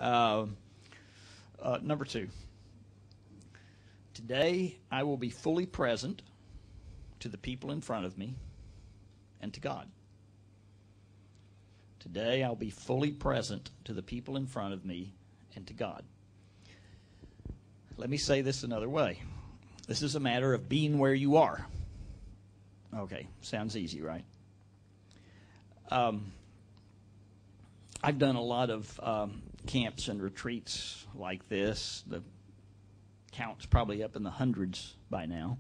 Number 2. Today, I will be fully present to the people in front of me and to God. Today, I'll be fully present to the people in front of me and to God. Let me say this another way. This is a matter of being where you are. Okay, sounds easy, right? I've done a lot of camps and retreats like this. The count's probably up in the hundreds by now.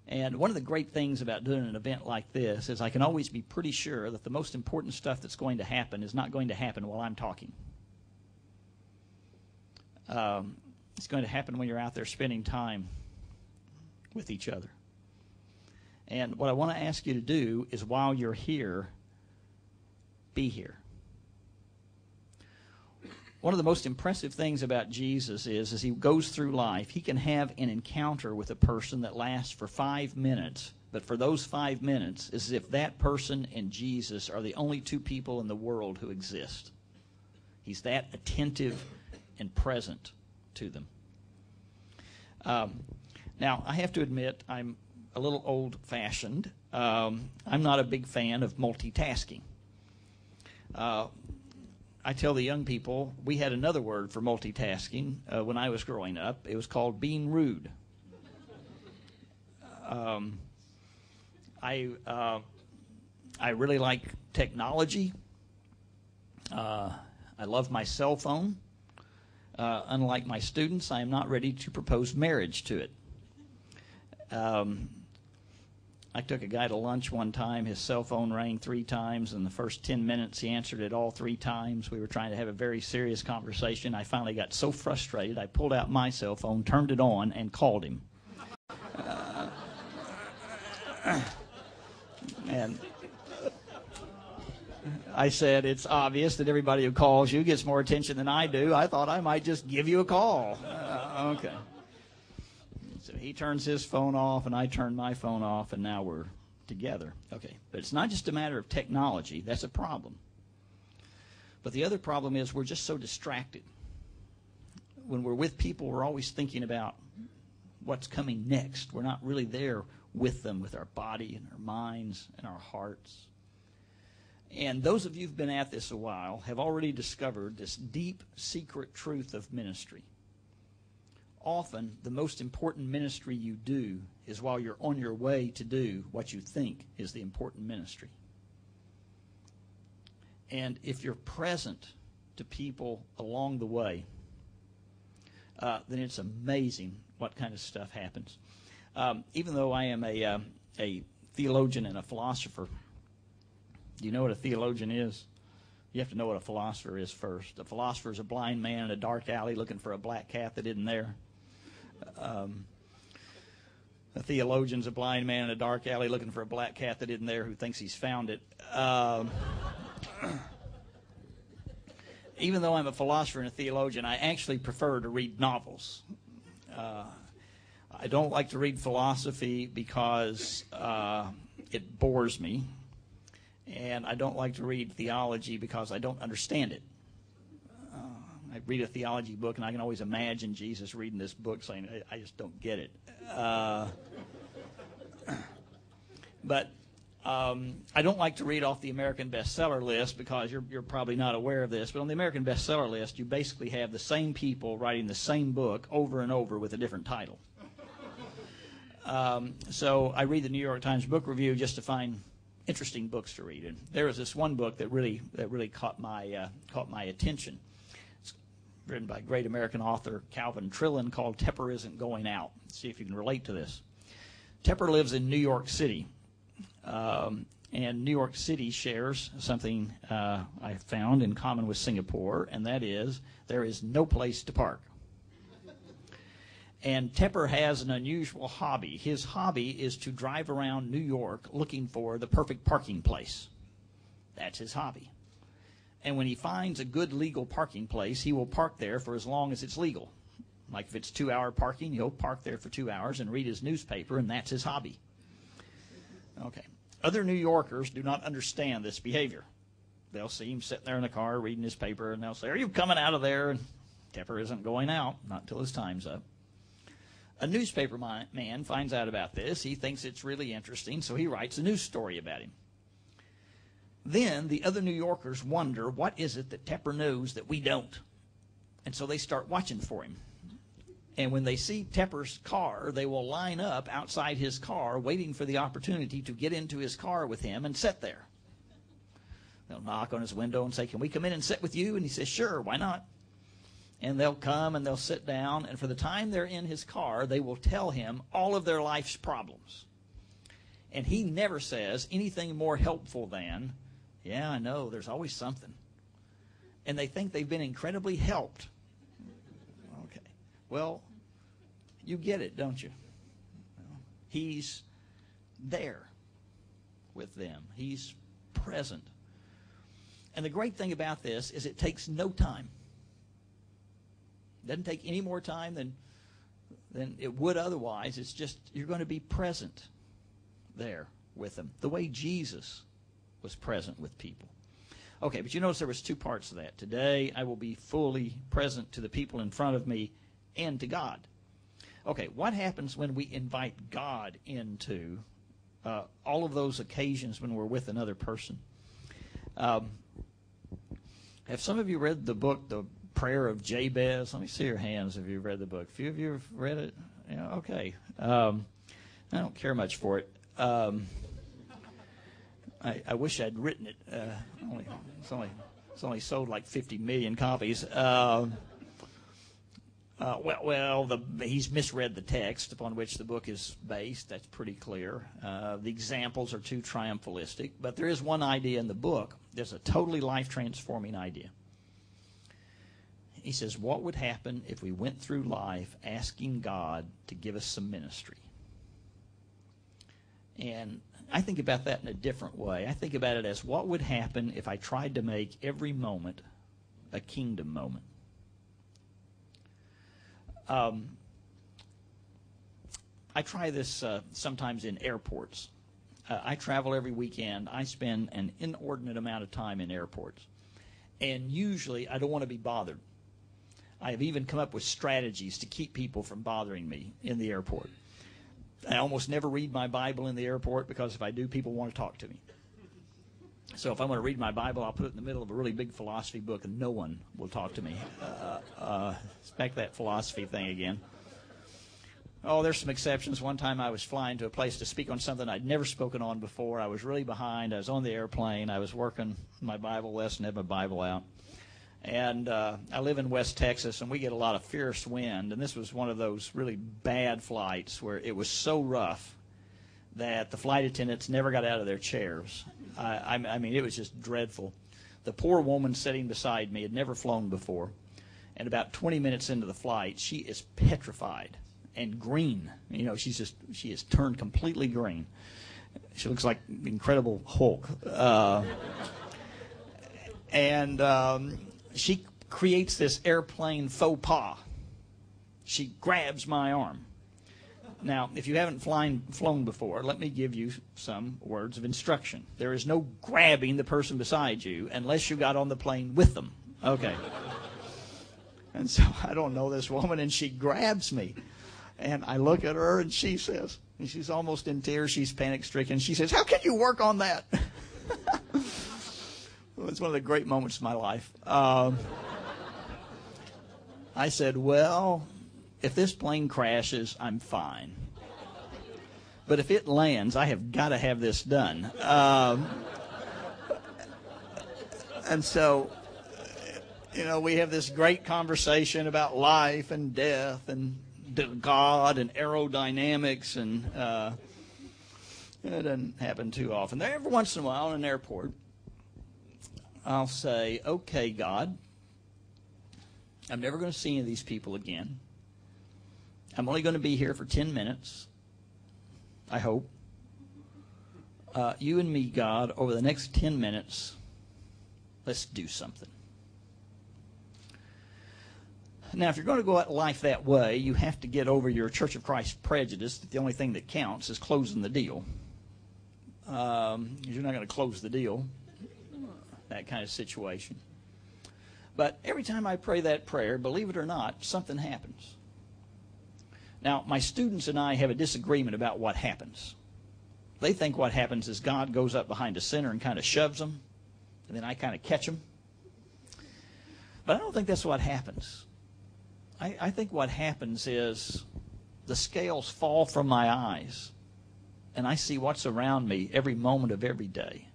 And one of the great things about doing an event like this is I can always be pretty sure that the most important stuff that's going to happen is not going to happen while I'm talking. It's going to happen when you're out there spending time with each other. And what I want to ask you to do is, while you're here, be here. One of the most impressive things about Jesus is, as he goes through life, he can have an encounter with a person that lasts for 5 minutes, but for those 5 minutes, it's as if that person and Jesus are the only two people in the world who exist. He's that attentive and present to them. Now, I have to admit, I'm a little old-fashioned. I'm not a big fan of multitasking. I tell the young people, we had another word for multitasking when I was growing up. It was called being rude. I really like technology. I love my cell phone. Unlike my students, I am not ready to propose marriage to it. I took a guy to lunch one time. His cell phone rang 3 times. In the first 10 minutes, he answered it all 3 times. We were trying to have a very serious conversation. I finally got so frustrated, I pulled out my cell phone, turned it on, and called him. And I said, it's obvious that everybody who calls you gets more attention than I do. I thought I might just give you a call. Okay. So he turns his phone off, and I turn my phone off, and now we're together. Okay, but it's not just a matter of technology. That's a problem. But the other problem is we're just so distracted. When we're with people, we're always thinking about what's coming next. We're not really there with them, with our body and our minds and our hearts. And those of you who've been at this a while have already discovered this deep, secret truth of ministry. Often, the most important ministry you do is while you're on your way to do what you think is the important ministry. And if you're present to people along the way, then it's amazing what kind of stuff happens. Even though I am a theologian and a philosopher, do you know what a theologian is? You have to know what a philosopher is first. A philosopher is a blind man in a dark alley looking for a black cat that isn't there. A theologian's a blind man in a dark alley looking for a black cat that isn't there, who thinks he's found it. Even though I'm a philosopher and a theologian, I actually prefer to read novels. I don't like to read philosophy because it bores me, and I don't like to read theology because I don't understand it. I read a theology book, and I can always imagine Jesus reading this book saying, I just don't get it. But I don't like to read off the American bestseller list because you're probably not aware of this, but on the American bestseller list, you basically have the same people writing the same book over and over with a different title. So I read the New York Times Book Review just to find interesting books to read. And there was this one book that really caught my attention. Written by great American author Calvin Trillin, called Tepper Isn't Going Out. Let's see if you can relate to this. Tepper lives in New York City, and New York City shares something I found in common with Singapore, and that is there is no place to park. And Tepper has an unusual hobby. His hobby is to drive around New York looking for the perfect parking place. That's his hobby. And when he finds a good legal parking place, he will park there for as long as it's legal. Like if it's 2-hour parking, he'll park there for 2 hours and read his newspaper, and that's his hobby. Okay. Other New Yorkers do not understand this behavior. they'll see him sitting there in the car reading his paper, and they'll say, "Are you coming out of there?" And Tepper isn't going out, not until his time's up. A newspaper man finds out about this. He thinks it's really interesting, so he writes a news story about him. Then the other New Yorkers wonder, what is it that Tepper knows that we don't? And so they start watching for him. And when they see Tepper's car, they will line up outside his car waiting for the opportunity to get into his car with him and sit there. They'll knock on his window and say, "Can we come in and sit with you?" And he says, "Sure, why not?" And they'll come and they'll sit down, and for the time they're in his car, they will tell him all of their life's problems. And he never says anything more helpful than, "Yeah, I know, there's always something." And they think they've been incredibly helped. Okay. Well, you get it, don't you? He's there with them. He's present. And the great thing about this is it takes no time. It doesn't take any more time than it would otherwise. It's just you're going to be present there with them, the way Jesus was present with people. Okay, but you notice there was two parts of that. Today, I will be fully present to the people in front of me and to God. Okay, what happens when we invite God into all of those occasions when we're with another person? Have some of you read the book, The Prayer of Jabez? Let me see your hands if you've read the book. A few of you have read it? Yeah, okay. I don't care much for it. I wish I'd written it. It's only sold like 50 million copies. He's misread the text upon which the book is based. That's pretty clear. The examples are too triumphalistic. But there is one idea in the book. There's a totally life-transforming idea. He says, what would happen if we went through life asking God to give us some ministry? And I think about that in a different way. I think about it as, what would happen if I tried to make every moment a kingdom moment? I try this sometimes in airports. I travel every weekend. I spend an inordinate amount of time in airports. And usually I don't want to be bothered. I have even come up with strategies to keep people from bothering me in the airport. I almost never read my Bible in the airport, because if I do, people want to talk to me. So if I'm going to read my Bible, I'll put it in the middle of a really big philosophy book, and no one will talk to me. It's back to that philosophy thing again. Oh, there's some exceptions. One time I was flying to a place to speak on something I'd never spoken on before. I was really behind. I was on the airplane. I was working my Bible lesson, had my Bible out. And I live in West Texas, and we get a lot of fierce wind. And this was one of those really bad flights where it was so rough that the flight attendants never got out of their chairs. I mean, it was just dreadful. The poor woman sitting beside me had never flown before. And about 20 minutes into the flight, she is petrified and green. You know, she has turned completely green. She looks like Incredible Hulk. She creates this airplane faux pas. She grabs my arm. Now, if you haven't flown before, let me give you some words of instruction. There is no grabbing the person beside you unless you got on the plane with them. Okay. And so I don't know this woman, and she grabs me. And I look at her, and she says, and she's almost in tears, she's panic-stricken. She says, "How can you work on that?" Well, it's one of the great moments of my life. I said, "Well, if this plane crashes, I'm fine. But if it lands, I have got to have this done." And so, you know, we have this great conversation about life and death and God and aerodynamics, and it doesn't happen too often. Every once in a while in an airport, I'll say, "Okay, God, I'm never going to see any of these people again. I'm only going to be here for 10 minutes, I hope. You and me, God, over the next 10 minutes, let's do something." Now, if you're going to go at life that way, you have to get over your Church of Christ prejudice that the only thing that counts is closing the deal. You're not going to close the deal. that kind of situation. But every time I pray that prayer, believe it or not, something happens. Now, my students and I have a disagreement about what happens. They think what happens is God goes up behind a sinner and kind of shoves them, and then I kind of catch them. But I don't think that's what happens. I think what happens is the scales fall from my eyes, and I see what's around me every moment of every day.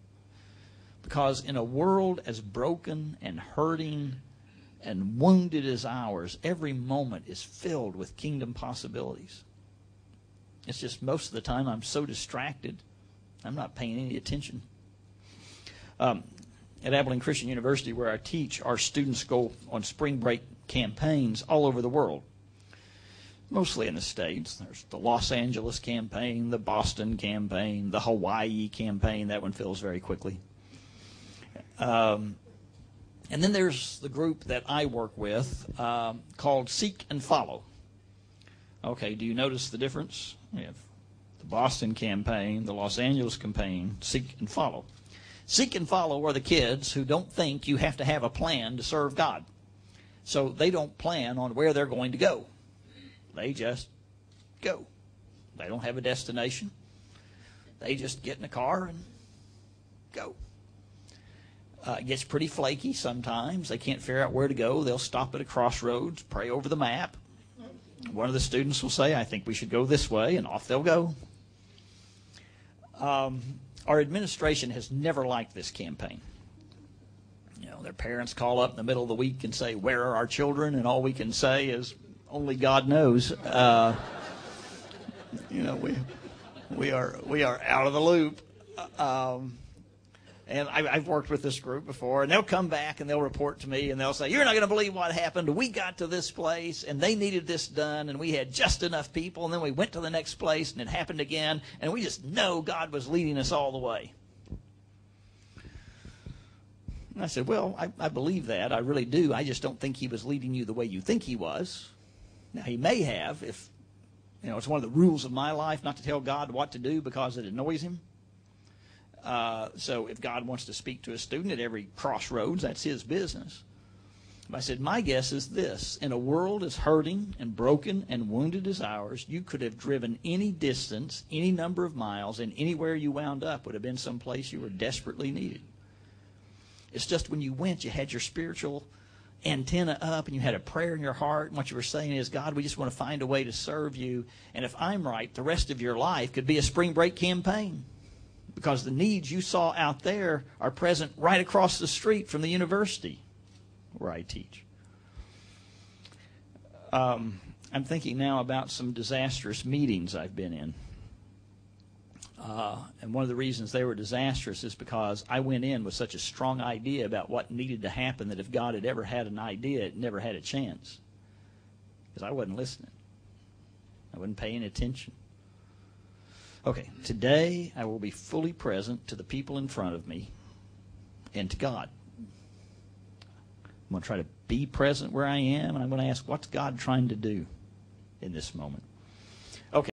Because in a world as broken and hurting and wounded as ours, every moment is filled with kingdom possibilities. It's just most of the time I'm so distracted, I'm not paying any attention. At Abilene Christian University, where I teach, our students go on spring break campaigns all over the world. Mostly in the States. There's the Los Angeles campaign, the Boston campaign, the Hawaii campaign. That one fills very quickly. And then there's the group that I work with called Seek and Follow. Okay, do you notice the difference? We have the Boston campaign, the Los Angeles campaign, Seek and Follow. Seek and Follow are the kids who don't think you have to have a plan to serve God. So they don't plan on where they're going to go. They just go. They don't have a destination. They just get in the car and go. It gets pretty flaky sometimes. They can't figure out where to go. They'll stop at a crossroads, pray over the map. One of the students will say, I think we should go this way, and off they'll go. Our administration has never liked this campaign. You know, their parents call up in the middle of the week and say, where are our children? And all we can say is, only God knows. You know, we are out of the loop. And I've worked with this group before, and they'll come back and they'll report to me, and they'll say, you're not going to believe what happened. We got to this place, and they needed this done, and we had just enough people, and then we went to the next place, and it happened again, and we just know God was leading us all the way. And I said, well, I believe that. I really do. I just don't think he was leading you the way you think he was. Now, he may have, if, you know, it's one of the rules of my life not to tell God what to do because it annoys him. So if God wants to speak to a student at every crossroads, that's his business. But I said, my guess is this. In a world as hurting and broken and wounded as ours, you could have driven any distance, any number of miles, and anywhere you wound up would have been someplace you were desperately needed. It's just when you went, you had your spiritual antenna up and you had a prayer in your heart, and what you were saying is, God, we just want to find a way to serve you. And if I'm right, the rest of your life could be a spring break campaign. Because the needs you saw out there are present right across the street from the university where I teach. I'm thinking now about some disastrous meetings I've been in. And one of the reasons they were disastrous is because I went in with such a strong idea about what needed to happen that if God had ever had an idea, it never had a chance. Because I wasn't listening. I wasn't paying attention. Okay, today I will be fully present to the people in front of me and to God. I'm going to try to be present where I am, and I'm going to ask, what's God trying to do in this moment?